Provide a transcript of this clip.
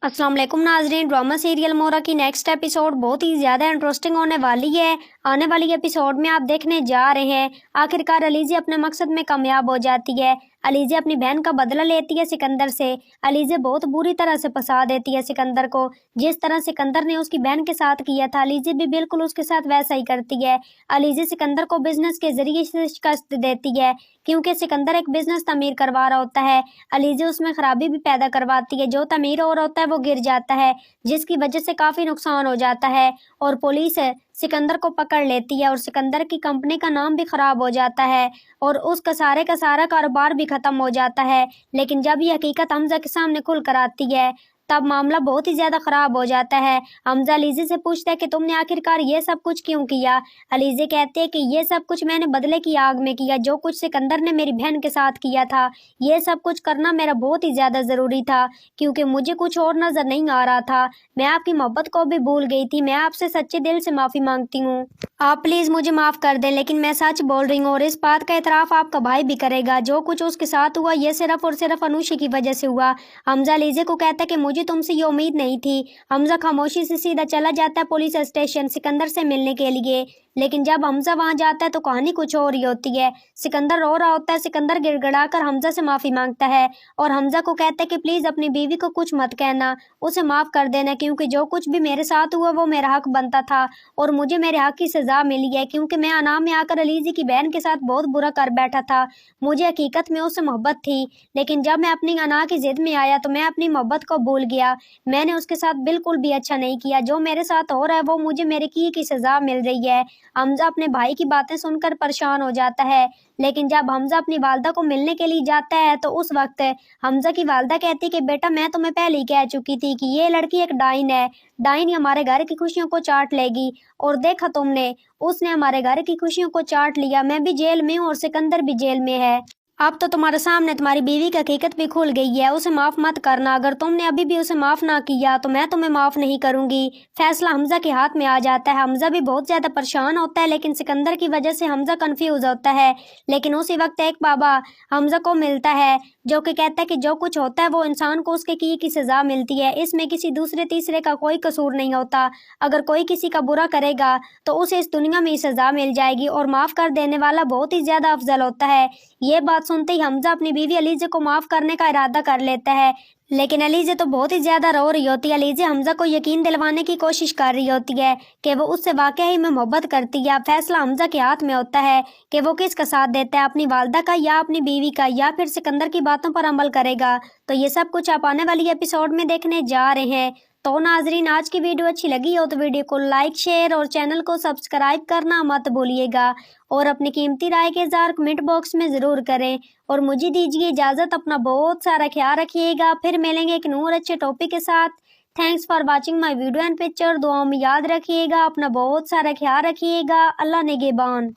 अस्सलाम वालेकुम नाजरीन। ड्रामा सीरियल मोरा की नेक्स्ट एपिसोड बहुत ही ज़्यादा इंटरेस्टिंग होने वाली है। आने वाली एपिसोड में आप देखने जा रहे हैं आखिरकार अलीज़ा अपने मकसद में कामयाब हो जाती है। अलीज़ा अपनी बहन का बदला लेती है सिकंदर से। अलीज़ा बहुत बुरी तरह से फंसा देती है सिकंदर को। जिस तरह सिकंदर ने उसकी बहन के साथ किया था, अलीज़ा भी बिल्कुल उसके साथ वैसा ही करती है। अलीज़ा सिकंदर को बिजनेस के जरिए से शिकस्त देती है क्योंकि सिकंदर एक बिजनेस तमीर करवा रहा होता है। अलीज़ा उसमें खराबी भी पैदा करवाती है। जो तमीर हो रहा होता है वो गिर जाता है, जिसकी वजह से काफ़ी नुकसान हो जाता है और पुलिस सिकंदर को पकड़ लेती है और सिकंदर की कंपनी का नाम भी ख़राब हो जाता है और उसका सारे का सारा कारोबार भी ख़त्म हो जाता है। लेकिन जब ये हकीकत हमज़ा के सामने खुल कर आती है तब मामला बहुत ही ज़्यादा ख़राब हो जाता है। हमज़ा अलीज़ा से पूछता है कि तुमने आखिरकार ये सब कुछ क्यों किया? अलीज़ा कहते हैं कि ये सब कुछ मैंने बदले की आग में किया। जो कुछ सिकंदर ने मेरी बहन के साथ किया था, ये सब कुछ करना मेरा बहुत ही ज़्यादा ज़रूरी था क्योंकि मुझे कुछ और नज़र नहीं आ रहा था। मैं आपकी मोहब्बत को भी भूल गई थी। मैं आपसे सच्चे दिल से माफ़ी मांगती हूँ। आप प्लीज़ मुझे माफ़ कर दें, लेकिन मैं सच बोल रही हूँ और इस बात का एतराफ़ आपका भाई भी करेगा। जो कुछ उसके साथ हुआ ये सिर्फ़ और सिर्फ़ अनुषा की वजह से हुआ। हमज़ा अलीज़ा को कहता है कि मुझे तुमसे ये उम्मीद नहीं थी। हमज़ा खामोशी से सीधा चला जाता है पुलिस स्टेशन सिकंदर से मिलने के लिए। लेकिन जब हमज़ा वहाँ जाता है तो कहानी कुछ और ही होती है। सिकंदर रो रहा होता है। सिकंदर गिड़गिड़ाकर हमज़ा से माफ़ी मांगता है और हमज़ा को कहता है कि प्लीज़ अपनी बीवी को कुछ मत कहना, उसे माफ़ कर देना क्योंकि जो कुछ भी मेरे साथ हुआ वो मेरा हक बनता था और मुझे मेरे हक की सज़ा मिली है क्योंकि मैं अनाह में आकर अलीज़ा की बहन के साथ बहुत बुरा कर बैठा था। मुझे हकीकत में उससे मोहब्बत थी, लेकिन जब मैं अपनी अनाह की ज़िद में आया तो मैं अपनी मोहब्बत को भूल गया। मैंने उसके साथ बिल्कुल भी अच्छा नहीं किया। जो मेरे साथ हो रहा है वो मुझे मेरे की सज़ा मिल रही है। हमज़ा अपने भाई की बातें सुनकर परेशान हो जाता है, लेकिन जब हमज़ा अपनी वालदा को मिलने के लिए जाता है तो उस वक्त हमज़ा की वालदा कहती है कि बेटा मैं तुम्हें पहले ही कह चुकी थी कि ये लड़की एक डाइन है। डाइन हमारे घर की खुशियों को चाट लेगी और देखा तुमने, उसने हमारे घर की खुशियों को चाट लिया। मैं भी जेल में हूँ और सिकंदर भी जेल में है। अब तो तुम्हारे सामने तुम्हारी बीवी की हकीकत भी खुल गई है। उसे माफ़ मत करना। अगर तुमने अभी भी उसे माफ़ ना किया तो मैं तुम्हें माफ़ नहीं करूंगी। फैसला हमज़ा के हाथ में आ जाता है। हमज़ा भी बहुत ज़्यादा परेशान होता है, लेकिन सिकंदर की वजह से हमज़ा कंफ्यूज होता है। लेकिन उसी वक्त एक बाबा हमज़ा को मिलता है जो कि कहता है कि जो कुछ होता है वो इंसान को उसके की सज़ा मिलती है। इसमें किसी दूसरे तीसरे का कोई कसूर नहीं होता। अगर कोई किसी का बुरा करेगा तो उसे इस दुनिया में ही सज़ा मिल जाएगी और माफ़ कर देने वाला बहुत ही ज़्यादा अफजल होता है। ये बात सुनते ही हमज़ा अपनी बीवी अलीज़ा को माफ़ करने का इरादा कर लेता है, लेकिन अलीज़ा तो बहुत ही ज़्यादा रो रही होती है। अलीज़ा हमज़ा को यकीन दिलवाने की कोशिश कर रही होती है कि वो उससे वाकई ही में मोहब्बत करती है। फैसला हमज़ा के हाथ में होता है कि वो किसका साथ देता है, अपनी वालदा का या अपनी बीवी का, या फिर सिकंदर की बातों पर अमल करेगा। तो ये सब कुछ आप आने वाली एपिसोड में देखने जा रहे हैं। तो नाजरीन, आज की वीडियो अच्छी लगी हो तो वीडियो को लाइक, शेयर और चैनल को सब्सक्राइब करना मत भूलिएगा और अपनी कीमती राय के इज़हार कमेंट बॉक्स में ज़रूर करें और मुझे दीजिए इजाज़त। अपना बहुत सारा ख्याल रखिएगा। फिर मिलेंगे एक नूर अच्छे टॉपिक के साथ। Thanks for watching my video and picture. दुआओं में याद रखिएगा। अपना बहुत सारा ख्याल रखिएगा। अल्लाह निगहबान।